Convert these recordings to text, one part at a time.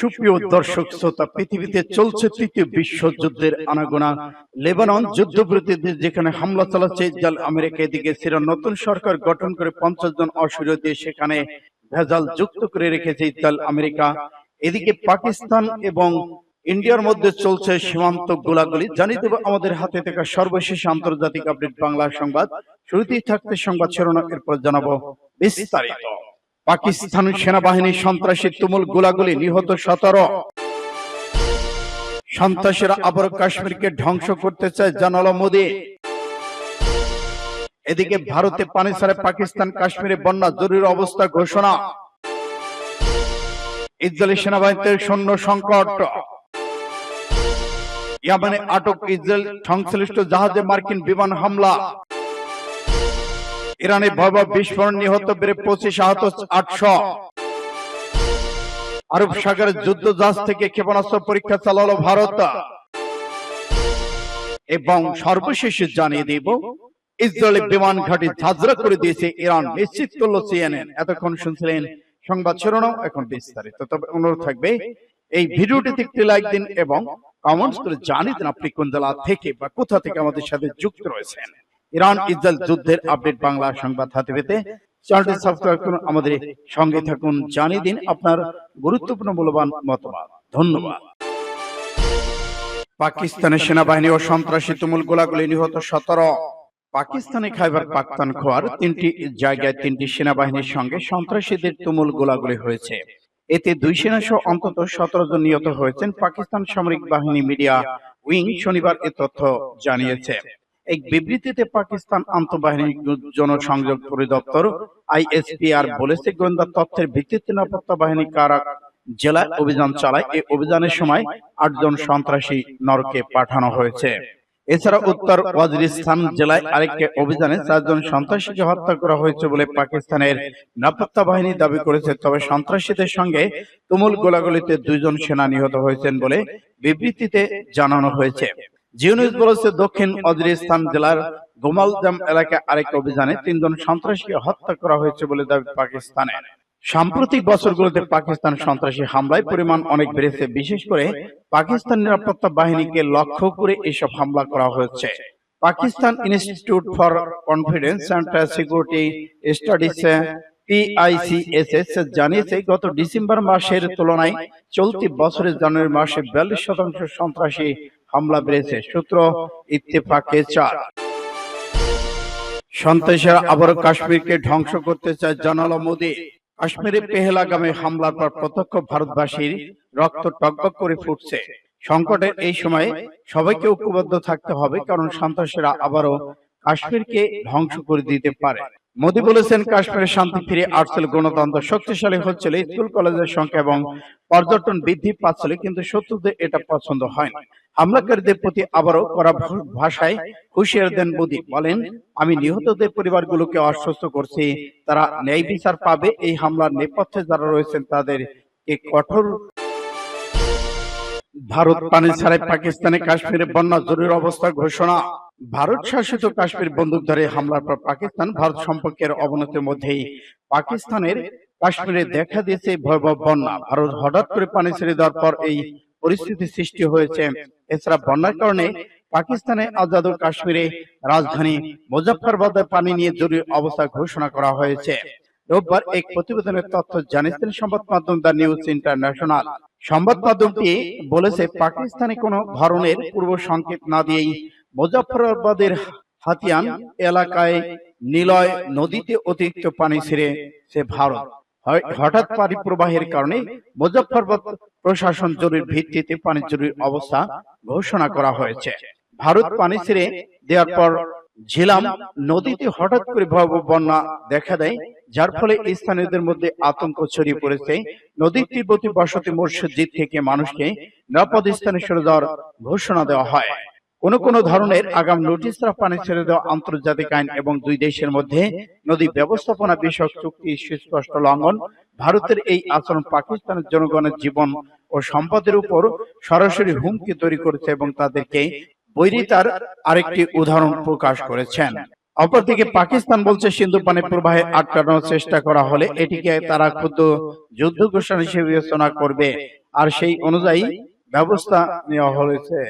সুপ্রিয় দর্শক শ্রোতা, পৃথিবীতে চলছে তৃতীয় বিশ্বযুদ্ধের আনাগোনা। লেবানন যুদ্ধবিরতিতে যেখানে হামলা চালাচ্ছে ইসরায়েল, আমেরিকা এদিকে সিরিয়ার নতুন সরকার গঠন করে 50 জন অসুরীয় দিয়ে সেখানে ভেজাল যুক্ত করে রেখেছে ইসরায়েল, আমেরিকা। এদিকে পাকিস্তান এবং ইন্ডিয়ার মধ্যে চলছে সীমান্ত গোলাগুলি। জানিয়ে দেব আমাদের হাতে থাকা সর্বশেষ আন্তর্জাতিক আপডেট বাংলা সংবাদ। শুরুতেই থাকতে সংবাদ শিরোনাম, এরপর জানাবো বিস্তারিত। পাকিস্তান সেনাবাহিনী সন্ত্রাসী তুমুল গোলাগুলি, নিহত 17। সন্ত্রাসীরা আবার কাশ্মীরকে ধ্বংস করতে চায়, জানালো মোদী। এদিকে ভারতে পানি ছাড়ে পাকিস্তান, কাশ্মীরে বন্যা জরুরি অবস্থা ঘোষণা। ইসরায়েলি সেনাবাহিনীতে সৈন্য সংকট। ইয়ামানে আটক ইসরায়েল সংশ্লিষ্ট জাহাজে মার্কিন বিমান হামলা। ইরানে ভয়াবহ বিস্ফোরণ, নিহত বেড়ে 25, আহত 800। আরব সাগরের যুদ্ধ জাহাজ থেকে ক্ষেপণাস্ত্র পরীক্ষা চালালো ভারত। এবং সর্বশেষে জানিয়ে দেব, ইসরায়েলের বিমান ঘাঁটি ঝাঁঝরা করে দিয়েছে ইরান, নিশ্চিত করলো সিএনএন। এতক্ষণ শুনছিলেন সংবাদ শিরোনাম, এখন বিস্তারিত। তবে অনুরোধ থাকবে এই ভিডিওটিতে একটি লাইক দিন এবং কমেন্টস করে জানিয়ে দিন আপনি কোন জেলা থেকে বা কোথা থেকে আমাদের সাথে যুক্ত রয়েছেন। ইরান ইসরায়েল যুদ্ধের আপডেট বাংলা সংবাদ হাতে পেতে চ্যানেলটি সাবস্ক্রাইব করুন, আমাদের সঙ্গে থাকুন, জানিয়ে দিন আপনার গুরুত্বপূর্ণ মূল্যবান মতামত। ধন্যবাদ। পাকিস্তানের সেনাবাহিনী ও সন্ত্রাসী তুমুল গোলাগুলি, নিহত 17। পাকিস্তানে খাইবার পাখতুনখোয়ার 3টি জায়গায় 3টি সেনাবাহিনীর সঙ্গে সন্ত্রাসীদের তুমুল গোলাগুলি হয়েছে। এতে 2 সেনা সহ অন্তত 17 জন নিহত হয়েছেন। পাকিস্তান সামরিক বাহিনী মিডিয়া উইং শনিবার এ তথ্য জানিয়েছে। এক বিবৃতিতে পাকিস্তান আন্তঃবাহিনী জনসংযোগ পরিদপ্তর আইএসপিআর বলেছে, গোয়েন্দা তথ্যের ভিত্তিতে নিরাপত্তা বাহিনী কারাক জেলায় অভিযান চালায়। এই অভিযানের সময় 8 জন সন্ত্রাসী নরকে পাঠানো হয়েছে। এছাড়া উত্তর ওয়াজিরিস্তান জেলায় আরেকটি অভিযানে 4 জন সন্ত্রাসীকে হত্যা করা হয়েছে বলে পাকিস্তানের নিরাপত্তা বাহিনী দাবি করেছে। তবে সন্ত্রাসীদের সঙ্গে তুমুল গোলাগুলিতে 2 জন সেনা নিহত হয়েছেন বলে বিবৃতিতে জানানো হয়েছে। জিও নিউজ বলেছে, দক্ষিণ ওয়াজিরিস্তান জেলার গোমালজাম এলাকায় আরেক অভিযানে 3 জন সন্ত্রাসীকে হত্যা করা হয়েছে বলে দাবি পাকিস্তানের। সাম্প্রতিক বছরগুলোতে পাকিস্তান সন্ত্রাসী হামলায় পরিমাণ অনেক বেড়েছে। বিশেষ করে পাকিস্তান নিরাপত্তা বাহিনীকে লক্ষ্য করে এসব হামলা করা হয়েছে। Pakistan institute for confidence and security studies PICSS জানিয়েছে, গত ডিসেম্বর মাসের তুলনায় চলতি বছরের জানুয়ারি মাসে 42% সন্ত্রাসী হামলা বেড়েছে। সূত্র ইত্তেফাকে 4। সন্ত্রাসীরা আবারও কাশ্মীরকে ধ্বংস করতে চায়, জানালো মোদী। কাশ্মীরে পেহেলগামে হামলার পর প্রত্যক্ষ ভারতবাসীর রক্ত টকবক করে ফুটছে। সংকটের এই সময়ে সবাইকে ঐক্যবদ্ধ থাকতে হবে, কারণ সন্ত্রাসীরা আবারও কাশ্মীরকে ধ্বংস করে দিতে পারে। মোদী বলেছেন, কাশ্মীরে শান্তি ফিরে আসছিল, গণতন্ত্র শক্তিশালী হচ্ছিল, স্কুল কলেজের সংখ্যা এবং পর্যটন বৃদ্ধি পাচ্ছিল, কিন্তু শত্রুদের এটা পছন্দ হয় না। হামলাকারীদের প্রতি আবারও কড়া ভাষায় হুঁশিয়ার দেন মোদী। বলেন, আমি নিহতদের পরিবারগুলোকে আশ্বস্ত করছি, তারা ন্যায় বিচার পাবে। এই হামলার নেপথ্যে যারা রয়েছেন তাদেরকে কঠোর। ভারত পানি ছাড়াই পাকিস্তানে কাশ্মীরে বন্যা জরুরি অবস্থা ঘোষণা। ভারত শাসিত কাশ্মীর বন্দুকধারী হামলার পর পাকিস্তান ভারত সম্পর্কের অবনতির মধ্যেই পাকিস্তানের কাশ্মীরে দেখা দিয়েছে ভয়াবহ বন্যা। ভারত হঠাৎ করে পানি ছেড়ে দেওয়ার পর এই পরিস্থিতি সৃষ্টি হয়েছে। এছাড়া বন্যার কারণে পাকিস্তানে আজাদ কাশ্মীরে রাজধানী মুজফফরবাদে পানি নিয়ে জরুরি অবস্থা ঘোষণা করা হয়েছে। রোববার এক প্রতিবেদনের তথ্য জানিয়েছেন সংবাদ মাধ্যম দ্য নিউজ ইন্টারন্যাশনাল। সংবাদ মাধ্যমটি বলেছে, পাকিস্তানে কোনো ধরনের পূর্ব সংকেত না দিয়েই মুজফফরবাদের হাতিয়ান এলাকায় নিলয় নদীতে অতিরিক্ত পানি ছেড়েছে ভারত। হঠাৎ পানি প্রবাহের কারণে মুজফফরবাদ প্রশাসন জরুরি ভিত্তিতে পানি জরুরি অবস্থা ঘোষণা করা হয়েছে। ভারত পানি ছেড়ে দেওয়ার পর ঝিলাম নদীতে হঠাৎ করে ভয়াবহ বন্যা দেখা দেয়, যার ফলে স্থানীয়দের মধ্যে আতঙ্ক ছড়িয়ে পড়েছে। নদীর তীরবর্তী বসতি মসজিদ থেকে মানুষকে নিরাপদ স্থানে সরে যাওয়ার ঘোষণা দেওয়া হয়। কোন ধরনের আগাম নোটিশ ছাড়া পানি ছেড়ে দেওয়া আন্তর্জাতিক আইন এবং 2 দেশের মধ্যে নদী ব্যবস্থাপনা বিষয়ক চুক্তি সুস্পষ্ট লঙ্ঘন। ভারতের এই আচরণ পাকিস্তানের জনগণের জীবন ও সম্পদের উপর সরাসরি হুমকি তৈরি করেছে এবং তাদেরকে বৈরিতার আরেকটি উদাহরণ প্রকাশ করেছেন। অপরদিকে পাকিস্তান বলছে, সিন্ধু পানি প্রবাহে আটকানোর চেষ্টা করা হলে এটিকে তারা ক্ষুদ্র যুদ্ধ ঘোষণা হিসেবে বিবেচনা করবে। আর সেই অনুযায়ী ব্যবস্থা নেওয়া হয়েছে।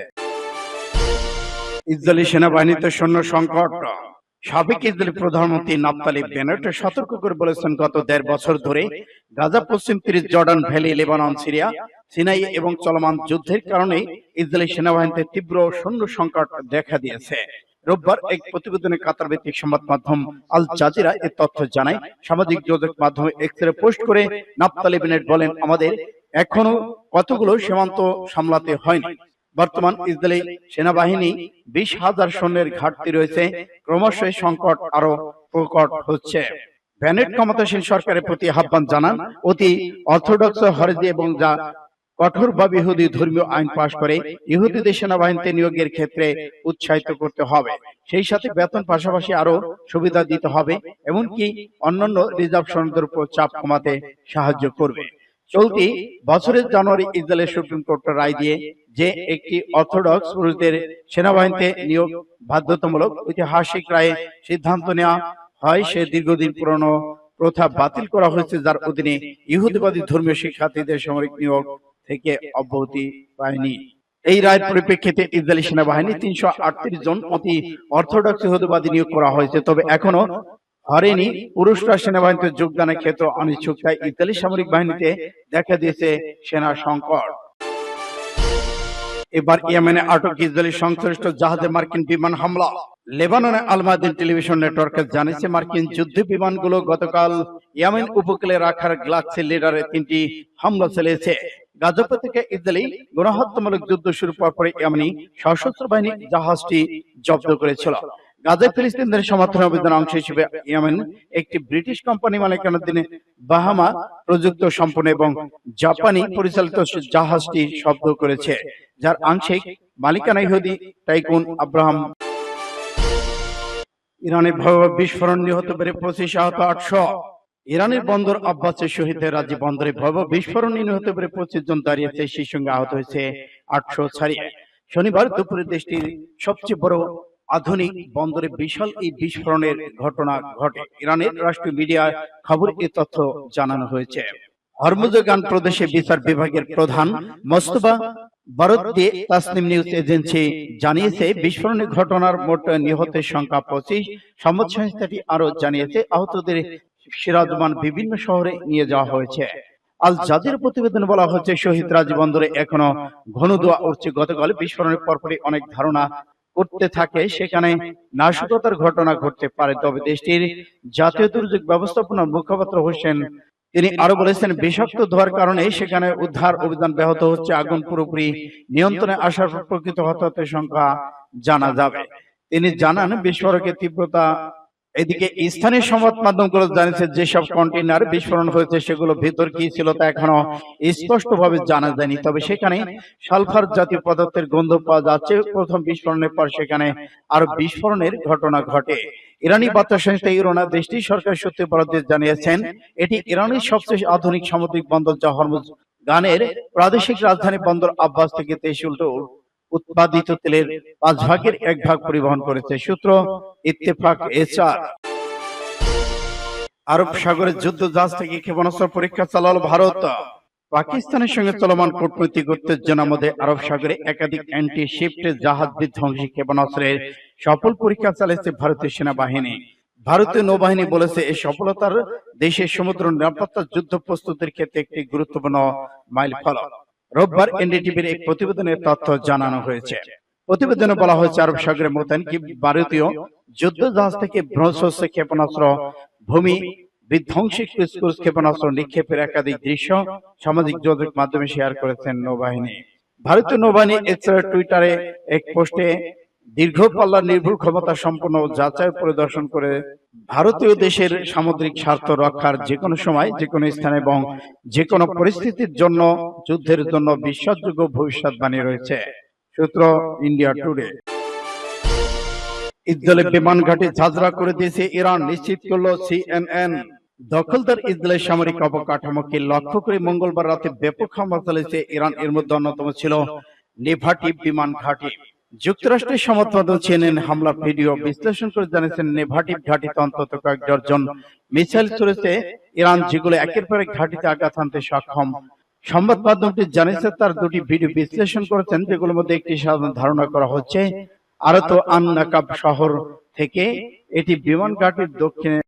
ইসরায়েলি সেনাবাহিনীতে সৈন্য সংকট। সাবেক ইসরায়েলি প্রধানমন্ত্রী নাফতালি বেনেট সতর্ক করে বলেছেন, গত ১.৫ বছর ধরে গাজা, পশ্চিম তীর, Jordan valley, Lebanon, Syria, Sinai এবং চলমান যুদ্ধের কারণে ইসরায়েলি সেনাবাহিনীতে তীব্র সৈন্য সংকট দেখা দিয়েছে। রোববার এক প্রতিবেদনে কাতার ভিত্তিক সংবাদ মাধ্যম আল জাজিরা এ তথ্য জানায়। সামাজিক যোগাযোগ মাধ্যমে এক্সরে পোস্ট করে নাফতালি বেনেট বলেন, আমাদের এখনো কতগুলো সীমান্ত সামলাতে হয়নি। বর্তমান ইসরায়েলি সেনাবাহিনী ২০,০০০ সৈন্যের ঘাটতি রয়েছে। ক্রমশ এই সংকট আরো প্রকট হচ্ছে। বেনেট ক্ষমতাসীন সরকারের প্রতি আহ্বান জানান, অতি অর্থোডক্স হরেজি এবং যা কঠোরভাবে ইহুদি ধর্মীয় আইন পাশ করে ইহুদিদের সেনাবাহিনীতে নিয়োগের ক্ষেত্রে উৎসাহিত করতে হবে। সেই সাথে বেতন পাশাপাশি আরো সুবিধা দিতে হবে, এমনকি অন্যান্য রিজার্ভ সৈন্যদের উপর চাপ কমাতে সাহায্য করবে। চলতি বছরের জানুয়ারি ইসরায়েলের সুপ্রিম কোর্ট রায় দিয়ে যে একটি অর্থোডক্স পুরুষদের সেনাবাহিনীতে নিয়োগ বাধ্যতামূলক ঐতিহাসিক রায়ে সিদ্ধান্ত নেওয়া হয়, সে দীর্ঘদিন পুরনো প্রথা বাতিল করা হয়েছে, যার অধীনে ইহুদিবাদী ধর্মীয় শিক্ষার্থীদের সামরিক নিয়োগ থেকে অব্যাহতি পায়নি। এই রায়ের পরিপ্রেক্ষিতে ইসরায়েলি সেনাবাহিনী ৩৩৮ জন অতি অর্থোডক্স ইহুদিবাদী নিয়োগ করা হয়েছে, তবে এখনো হয়নি পুরুষরা সেনাবাহিনীতে যোগদানের ক্ষেত্রে অনিচ্ছুক। তাই ইসরায়েলি সামরিক বাহিনীতে দেখা দিয়েছে সেনা সংকট। এবার ইয়েমেনে আটক ইসরায়েলি সংশ্লিষ্ট জাহাজে মার্কিন বিমান হামলা। লেবাননে আল মায়াদিন টেলিভিশন নেটওয়ার্ক জানিয়েছে, মার্কিন যুদ্ধ বিমানগুলো গতকাল ইয়েমেন উপকূলে রাখার গ্লাক্সি লিডারে ৩টি হামলা চালিয়েছে। গাজা থেকে ইসরায়েলি গণহত্যামূলক যুদ্ধ শুরু হওয়ার পরে ইয়েমেনি সশস্ত্র বাহিনী জাহাজটি জব্দ করেছিল। গাজায় ফিলিস্তিনদের সমর্থন অভিযানের অংশ হিসেবে ইয়েমেন একটি ব্রিটিশ কোম্পানি মালিকানাধীন বাহামা প্রযুক্ত সম্পন্ন এবং জাপানি পরিচালিত জাহাজটি জব্দ করেছে, যার আংশিক মালিকানা ইহুদি টাইকুন আব্রাহাম। ইরানে ভয়াবহ বিস্ফোরণ, নিহত বেড়ে ২৫, আহত ৮০০। ইরানের বন্দর আব্বাসের শহীদের রাজি বন্দরে ভয়াবহ বিস্ফোরণ, নিহত বেড়ে ২৫ জন দাঁড়িয়েছে, সেই সঙ্গে আহত হয়েছে ৮০০ ছাড়িয়ে। শনিবার দুপুরে দেশটির সবচেয়ে বড় আধুনিক বন্দরে বিশাল এই বিস্ফোরণের ঘটনা ঘটে। ইরানের রাষ্ট্রীয় মিডিয়ায় খবর এ তথ্য জানানো হয়েছে। হরমুজগান প্রদেশে বিচার বিভাগের প্রধান মোস্তফা বারদ্দি তাসনিম নিউজ এজেন্সি জানিয়েছে, বিস্ফোরণের ঘটনার মোট নিহতের সংখ্যা ২৫। সংবাদ সংস্থাটি আরো জানিয়েছে, আহতদের সিরাজমান বিভিন্ন শহরে নিয়ে যাওয়া হয়েছে। আল জাজিরা প্রতিবেদনে বলা হচ্ছে, শহীদ রাজি বন্দরে এখনো ঘন ধোঁয়া উঠছে। গতকাল বিস্ফোরণের পরপরই অনেক ধারণা করতে থাকে সেখানে নাশকতার ঘটনা ঘটতে পারে, তবে দেশটির জাতীয় দুর্যোগ ব্যবস্থাপনার মুখপাত্র হোসেন তিনি আরো বলেছেন, বিষাক্ত ধোঁয়ার কারণে সেখানে উদ্ধার অভিযান ব্যাহত হচ্ছে। আগুন পুরোপুরি নিয়ন্ত্রণে আসার পর প্রকৃত হতাহতের সংখ্যা জানা যাবে। তিনি জানান, বিস্ফোরকের তীব্রতা। এদিকে স্থানীয় সংবাদ মাধ্যমগুলো জানিয়েছে, যেসব কন্টেইনার বিস্ফোরণ হয়েছে সেগুলো ভেতর কি ছিল তা এখনো স্পষ্টভাবে জানা যায়নি, তবে সেখানে সালফার জাতীয় পদার্থের গন্ধ পাওয়া যাচ্ছে। প্রথম বিস্ফোরণের পর সেখানে আরো বিস্ফোরণের ঘটনা ঘটে। ইরানি বার্তা সংস্থা ইরনা দেশটির সরকারি সূত্রে বরাদ্দ জানিয়েছেন, এটি ইরানের সবচেয়ে আধুনিক সামুদ্রিক বন্দর, যা হরমুজগানের প্রাদেশিক রাজধানী বন্দর আব্বাস থেকে দেশে উৎপাদিত তেলের ৫ ভাগের ১ ভাগ পরিবহন করেছে। সূত্র ইত্তেফাক এসআর। আরব সাগরের যুদ্ধ জাহাজ থেকে ক্ষেপণাস্ত্র পরীক্ষা চালালো ভারত। পাকিস্তানের সঙ্গে চলমান কূটনৈতিক উত্তেজনার মধ্যে আরব সাগরে একাধিক অ্যান্টি শিফট জাহাজ বিধ্বংসী ক্ষেপণাস্ত্রের সফল পরীক্ষা চালিয়েছে ভারতীয় সেনাবাহিনী। ভারতীয় নৌবাহিনী বলেছে, এই সফলতার দেশের সমুদ্র নিরাপত্তা যুদ্ধ প্রস্তুতির ক্ষেত্রে একটি গুরুত্বপূর্ণ মাইলফলক। রোববার এনডিটিভির এক প্রতিবেদনের তথ্য জানানো হয়েছে। প্রতিবেদনে বলা হয়েছে, আরব সাগরে মোতায়েন কি ভারতীয় যুদ্ধ জাহাজ থেকে ব্রহ্মস্ত্র ক্ষেপণাস্ত্র, ভূমি বিধ্বংসী ক্রুজ ক্ষেপণাস্ত্র নিক্ষেপের একাধিক দৃশ্য সামাজিক যোগাযোগ মাধ্যমে শেয়ার করেছেন নৌবাহিনী। ভারতীয় নৌবাহিনী এছাড়া টুইটারে এক পোস্টে দীর্ঘ পাল্লার নির্ভুল ক্ষমতা সম্পন্ন যাচাই পরিদর্শন করে ভারতীয় দেশের সামুদ্রিক স্বার্থ রক্ষার যে কোনো সময়, যে কোনো স্থানে এবং যে কোনো পরিস্থিতির জন্য যুদ্ধের জন্য বিশ্বাসযোগ্য ভবিষ্যৎবাণী রয়েছে। সূত্র ইন্ডিয়া টুডে। ইসরায়েলের বিমান ঘাঁটি ঝাঁঝরা করে দিয়েছে ইরান, নিশ্চিত করল সিএনএন। দখলদার ইসরায়েলের সামরিক অবকাঠামোকে লক্ষ্য করে মঙ্গলবার রাতে ব্যাপক হামলা চালিয়েছে ইরান। এর মধ্যে অন্যতম ছিল নেভাটিভ বিমান ঘাঁটি। যুক্তরাষ্ট্রের সংবাদ মাধ্যম সিএনএন হামলার ভিডিও বিশ্লেষণ করে জানিয়েছেন, নেভাটিভ ঘাঁটিতে অন্তত কয়েক ডজন মিসাইল ছুড়েছে ইরান, যেগুলো একের পর এক ঘাঁটিতে আঘাত হানতে সক্ষম সংবাদ মাধ্যমটি জানিয়েছে তার দুটি ভিডিও বিশ্লেষণ করেছেন, যেগুলোর মধ্যে একটি সাধারণ ধারণা করা হচ্ছে আরত আন নাকাব শহর থেকে এটি বিমান ঘাটির দক্ষিণে